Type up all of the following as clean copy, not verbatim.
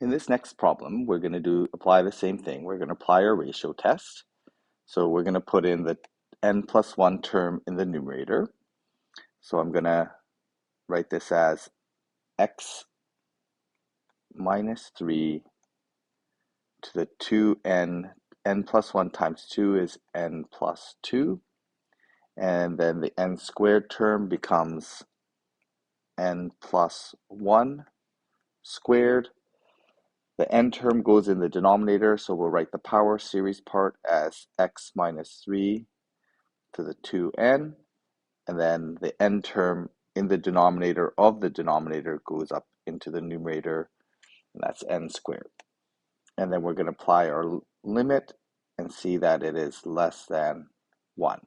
In this next problem, we're going to apply the same thing. We're going to apply our ratio test. So we're going to put in the n plus 1 term in the numerator. So I'm going to write this as x minus 3 to the 2n. N plus 1 times 2 is n plus 2. And then the n squared term becomes n plus 1 squared. The n term goes in the denominator, so we'll write the power series part as x minus 3 to the 2n, and then the n term in the denominator of the denominator goes up into the numerator, and that's n squared. And then we're going to apply our limit and see that it is less than 1.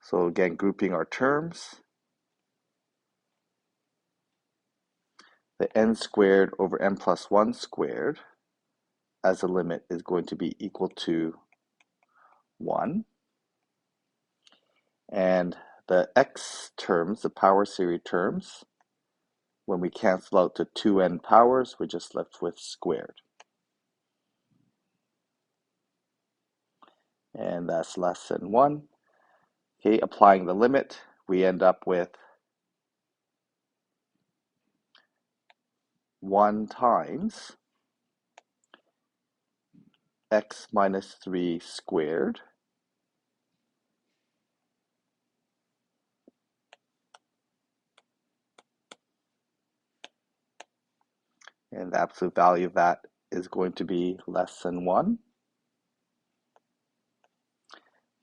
So again, grouping our terms, the n squared over n plus 1 squared as a limit is going to be equal to 1. And the x terms, the power series terms, when we cancel out to 2n powers, we're just left with squared. And that's less than 1. Okay, applying the limit, we end up with 1 times x minus 3 squared and the absolute value of that is going to be less than 1.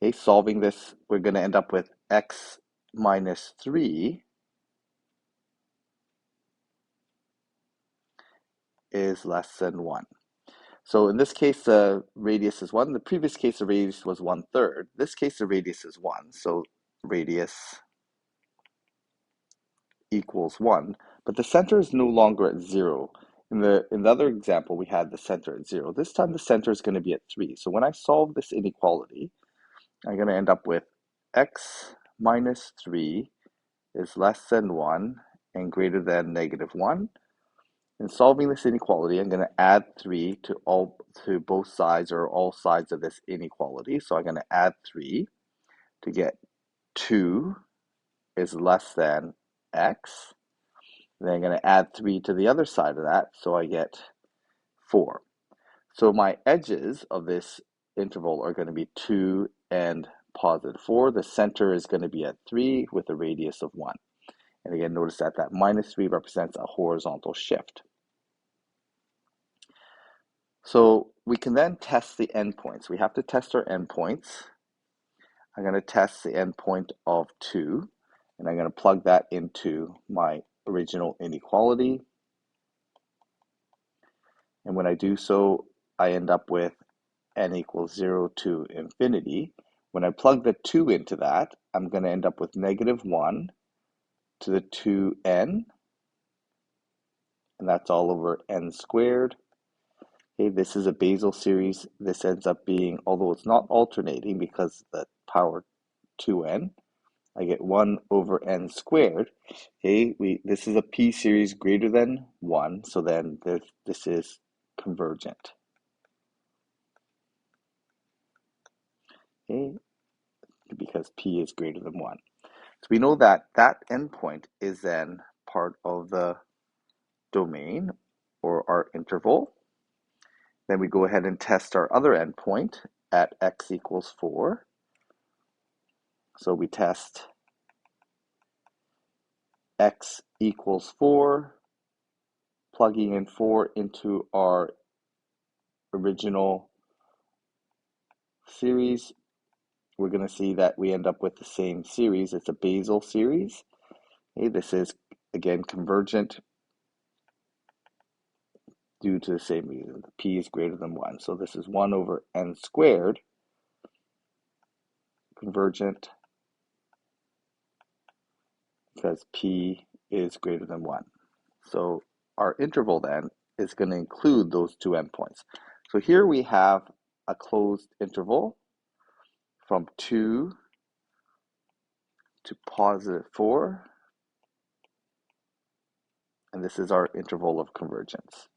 Okay, solving this, we're going to end up with x minus 3 is less than 1. So in this case, the radius is 1. The previous case, the radius was 1/3. This case, the radius is 1. So radius equals 1. But the center is no longer at 0. In the other example, we had the center at 0. This time, the center is going to be at 3. So when I solve this inequality, I'm going to end up with x minus 3 is less than 1 and greater than -1. In solving this inequality, I'm going to add 3 to both sides or all sides of this inequality. So I'm going to add 3 to get 2 is less than x. Then I'm going to add 3 to the other side of that, so I get 4. So my edges of this interval are going to be 2 and +4. The center is going to be at 3 with a radius of 1. And again, notice that that -3 represents a horizontal shift. So we can then test the endpoints. We have to test our endpoints. I'm going to test the endpoint of 2, and I'm going to plug that into my original inequality. And when I do so, I end up with n equals 0 to infinity. When I plug the 2 into that, I'm going to end up with -1 to the 2n, and that's all over n squared. Okay, this is a basal series. This ends up being, although it's not alternating because the power 2n, I get 1 over n squared. Okay, this is a p series greater than 1, so then this is convergent. Okay, because p is greater than 1. So we know that that endpoint is then part of the domain or our interval. Then we go ahead and test our other endpoint at x equals 4. So we test x equals 4, plugging in 4 into our original series. We're going to see that we end up with the same series. It's a basal series. Okay, this is, again, convergent due to the same reason. P is greater than 1. So this is 1 over n squared, convergent, because P is greater than 1. So our interval then is going to include those two endpoints. So here we have a closed interval from 2 to +4, and this is our interval of convergence.